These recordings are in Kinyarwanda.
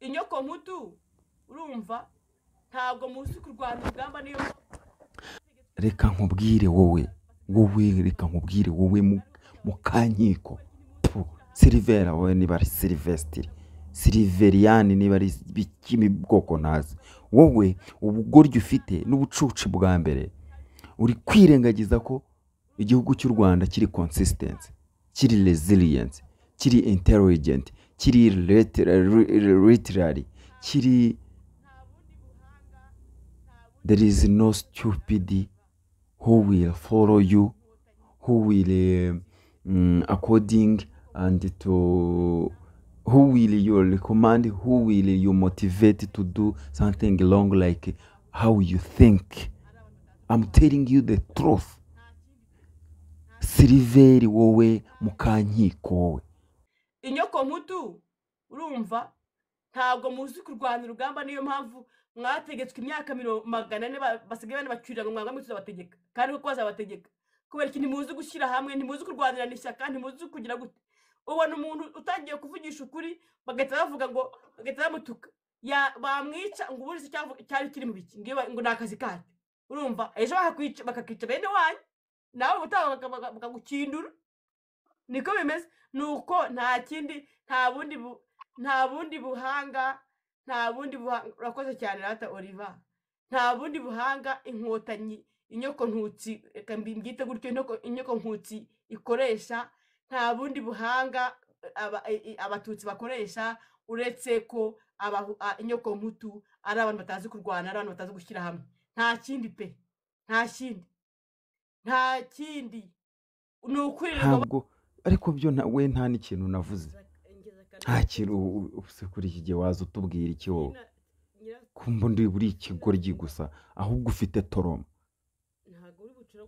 inyoko mutu urumva ntabwo muzi kurwana urugamba niyo reka nkubwire wowe reka nkubwire wowe mu kankiko Silivera wowe niba ari Silvestre Siliveriani niba ari bikimi bwoko ntazi wowe ubugoryi ufite n'ubucuci bwa mbere uri kwirengagiza ko igihugu cy'u Rwanda kiri consistency kiri resilient kiri intelligent kiri literary kiri there is no stupid who will follow you who will according and to who will you recommend who will you motivate to do something long like how you think. I'm telling you the truth. Siliveri wowe mukankiko wowe inyoko mutu urumva ntabwo muzi kurwana urugamba niyo mpamvu mwategetswe imyaka 400 basigaye bane bacurira ngo mwanga mwiza bategeka kandi uko bazabategeka kubera iki ntimuzi gushyira hamwe ntimuzi kurwanira n'ishyaka ntimuzi kugira gute ubona umuntu utangiye kuvugisha ukuri bagahita bavuga ngo bagahita bamutuka bamwica ngo uburize cyari kiri mu biki ngo nakazi kacyo urumva ejo bakakica bene wanyu nawe ubutaha bakagukindura niko bimeze nuko nta kindi nta bundi buhanga urakoze cyane rata Oliver nta bundi buhanga inkotanyi inyoko ntutsi reka mbyite gutyo inyoko ntutsi ikoresha nta bundi buhanga abatutsi bakoresha uretse ko inyoko mutu ari abantu batazi kurwana ari abantu batazi gushyira hamwe nta kindi pe nta kindi ni ukwirirwa ariko byo we nta n'ikintu navuze nta kintu ufite kuri iki gihe waza utubwira iki wowe kumva ndi buri ikigoryi gusa ahubwo ufite toroma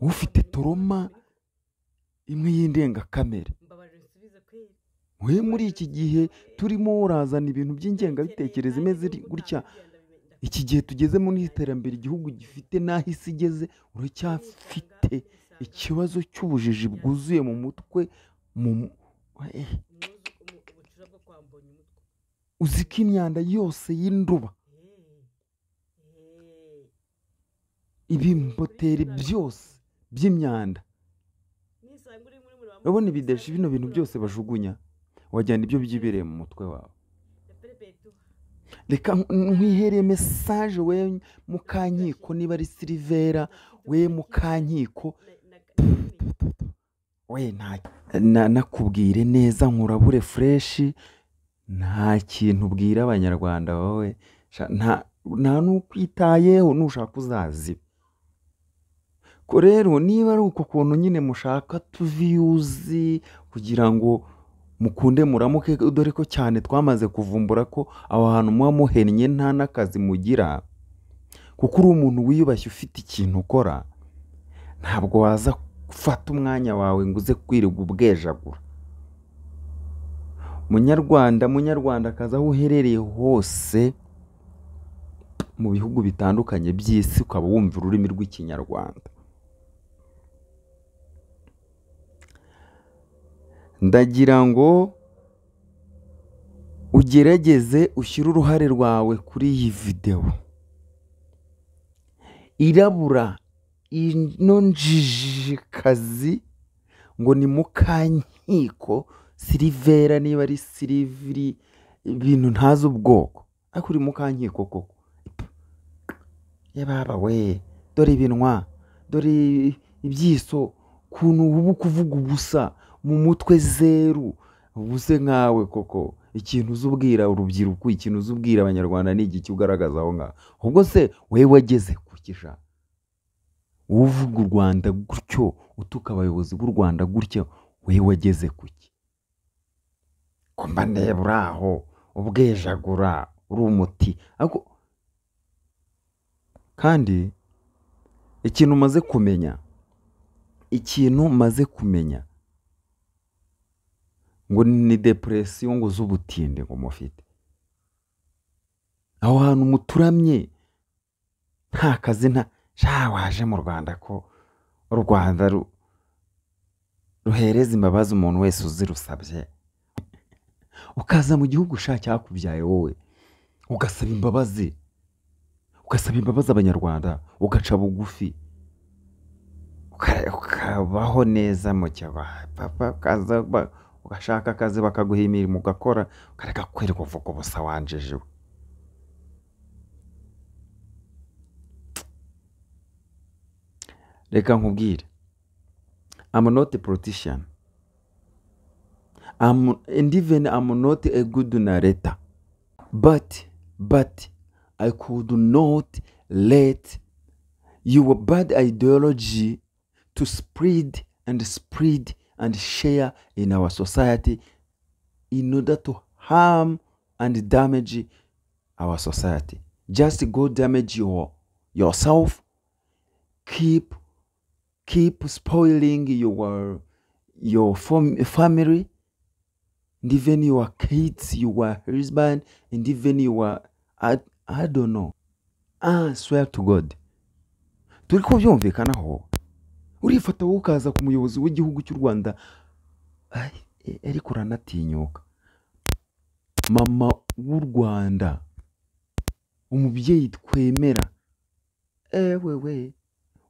ufite toroma imwe y'indengakamere we muri iki gihe turimo urazana ibintu by'ingengabitekerezo imeze gutya iki gihe tugeze mu iterambere igihugu gifite n'aho isi igeze uracyafite ikibazo cy'ubujiji bwuzuye mu mutwe uzi ko imyanda yose y'induba ibimboteri byose by'imyanda urabona ibideshi bino bintu byose bajugunya wajyana ibyo byibereye mu mutwe wawe reka nkwihereye mesaje we mukankiko niba ari Silivera we mukankiko we nakubwire neza nkurabure fresh nta kintu ubwira abanyarwanda wowe nta n'ukwitayeho nushaka uzaziba ko rero niba ari uko kuntu nyine mushaka tuviyuzi kugira ngo mukunde muramuke dore ko cyane twamaze kuvumbura ko aho hantu muba muhennye nta n'akazi mugira kuko uri umuntu wiyubashye ufite ikintu ukora ntabwo waza gufata umwanya wawe ngo uze kwirirwa ubwejagura munyarwandakazi aho uherereye hose mu bihugu bitandukanye by'isi ukaba wumva ururimi rw'ikinyarwanda ndagira ngo ugerageze ushyire uruhare rwawe kuri iyi videwo irabura ino njijikazi ngo ni mukankiko Silivera niba ari Siliveri ibintu ntazi ubwoko ariko uri mukankiko koko yababa we dore ibinwa dore ibyiso kuntu ubu kuvuga ubusa mu mutwe zeru ubuse nkawe koko ikintu uzubwira urubyiruko ikintu uzubwira abanyarwanda ni iki ugaragaza aho ngaho ubwo se wewe wageze kukisha uvuga u Rwanda gutyo utuka abayobozi b'u Rwanda gutyo wewe wageze kuki komba ndebura aho ubwejagura uri umuti ariko kandi ikintu maze kumenya ngo ni depression ngo z'ubutinde ngo mufite aho hantu muturamye nta kazi waje mu Rwanda ko u Rwanda ruhereza imbabazi umuntu wese uzirusabye ukaza mu gihugu ushaka cyakubyaye wowe ugasaba imbabazi abanyarwanda, ugaca bugufi, ukabaho neza mu cyaba ugashaka akazi bakaguha imirimo ugakora, ukareka kwirirwa uvuga ubusa wanjejewe. Reka nkubwire, I'm not a politician, and even I'm not a good narrator, but I could not let your bad ideology to spread and share in our society in order to harm and damage our society. Just go damage yourself, keep spoiling your family, and even your kids, your husband, and even your I don't know. I swear to God, turi ko byumvikanaho. Urifata wowe ukaza ku muyobozi w'igihugu cy'u Rwanda, ariko uranatinyuka, mama w'u Rwanda, umubyeyi twemera, wewe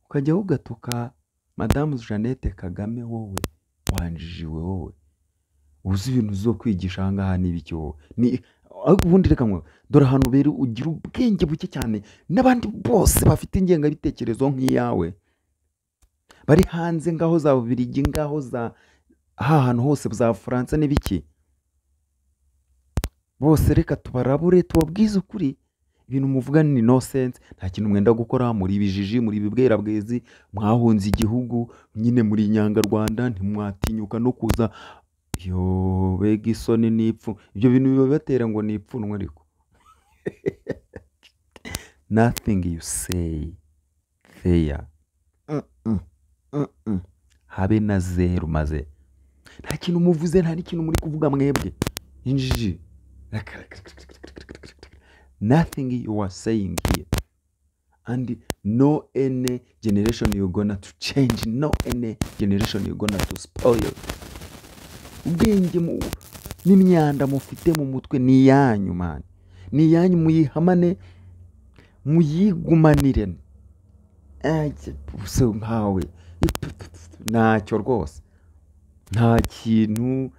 ukajya ugatuka Madamu Jeannette Kagame, wowe wanjijiwe, wowe uzi ibintu zo kwigisha aha ngaha n'ibiki wowe. Ni ubundi reka ngo dore ahantu bere ugira ubwenge buke cyane, n'abandi bose bafite ingengabitekerezo nk'iyawe bari hanze ngaho za Bubiligi, ngaho za ahantu hose za Faransa n'ibiki, bose reka tubarabure tubabwize ukuri. Ibintu muvuga ni no sense, nta kintu mwenda gukora, muri bijiji, muri bibwerabwezi, mwahunze igihugu, nyine muri Nyangarwanda, ntimwatinyuka no kuza bega isoni n'ipfu. Ibyo bintu bibatera ngo ni ipfunwe ariko nothing you say there habe na zero, maze nta kintu muvuze, nta n'ikintu muri kuvuga mwebwe injiji. Nothing you are saying here, and no any generation you're gonna to change, no any generation you're gonna to spoil. Ubwenge n'imyanda mufite mu mutwe ni yanyu man, ni yanyu, muyihamane muyigumanire. So nkawe ntacyo rwose, nta kintu,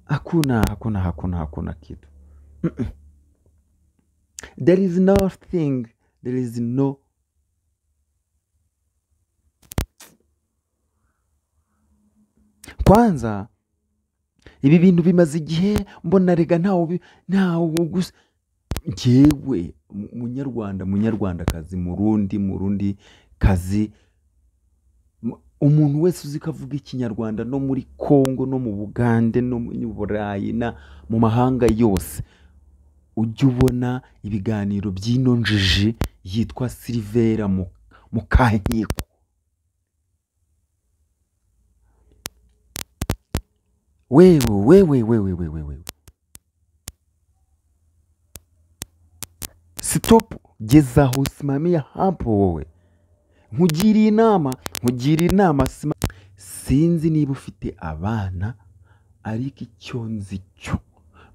hakuna kitu. There is nothing, there is no. Kwanza ibi bintu bimaze igihe mbona rega ntawe gusa njyewe munyarwandakazi, murundi kazi, umuntu wese uzi kavuga ikinyarwanda, no muri Kongo, no mu Bugande, no mu Burayi, na mu mahanga yose, ujya ubona ibiganiro by'ino njiji yitwa Silvera Mukankiko. Wewe stop, gezaho, simamia hapo wowe, nkugiriye inama, sinzi niba ufite abana, ariko icyo nzi cyo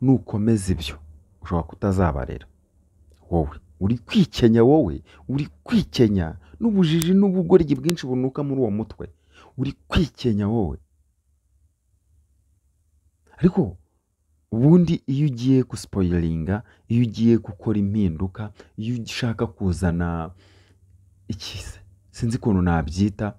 nukomeza ibyo ushobora kutazabarera. Wowe uri kwikenya, n'ubujiji n'ubugoryi bwinshi bunuka muri uwo mutwe, uri kwikenya wowe. Ariko ubundi iyo ugiye guspoilinga, iyo ugiye gukora impinduka, iyo ushaka kuzana ikize, sinzi ukuntu nabyita,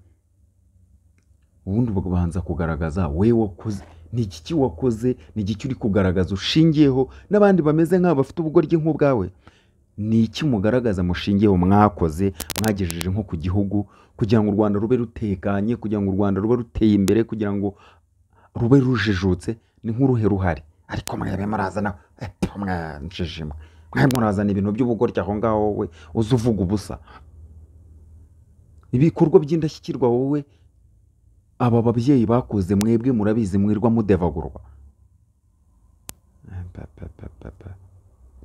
ubundi ubanza kugaragaza we wakoze ni iki wakoze, ni iki uri kugaragaza ushingiyeho, n'abandi bameze nk'abo bafite ubugoryi nk'ubwawe, ni iki mugaragaza mushingiyeho mwakoze, mwagejeje nko ku gihugu, kugira ngo u Rwanda rube rutekanye, kugira ngo u Rwanda rube ruteye imbere, kugira ngo rube rujijutse. Ni nk'uruhe ruhari? Ariko mwebe murazana mwanjijima, mwebe murazana ibintu by'ubugoryi aho ngaho, wowe uzi uvuga ubusa, ibikorwa by'indashyikirwa wowe aba babyeyi bakoze, mwebwe murabizi, mwirwa mudevagurwa.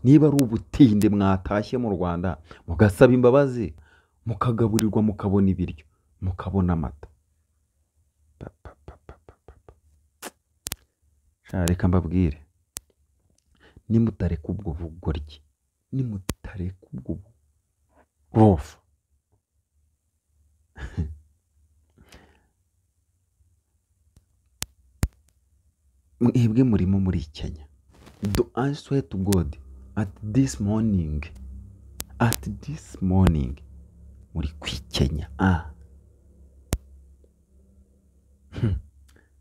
Niba ari ubutinde mwatashye mu Rwanda, mugasaba imbabazi, mukagaburirwa, mukabona ibiryo, mukabona amata. Reka mbabwire, nimutareka ubwo bugoryi, nimutareka ubwo burofa, mwebwe murimo muri Kenya. I swear to God, at this morning muri kwikenya.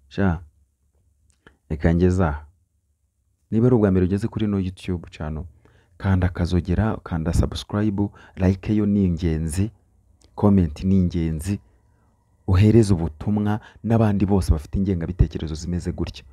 Sha reka ngeze aha. Niba ari ubwa mbere ugeze kuri no YouTube channel, kanda akazogera, kanda subscribe, like yo ni ingenzi, comment ni ingenzi, uhereze ubutumwa n'abandi bose bafite ingengabitekerezo zimeze gutya.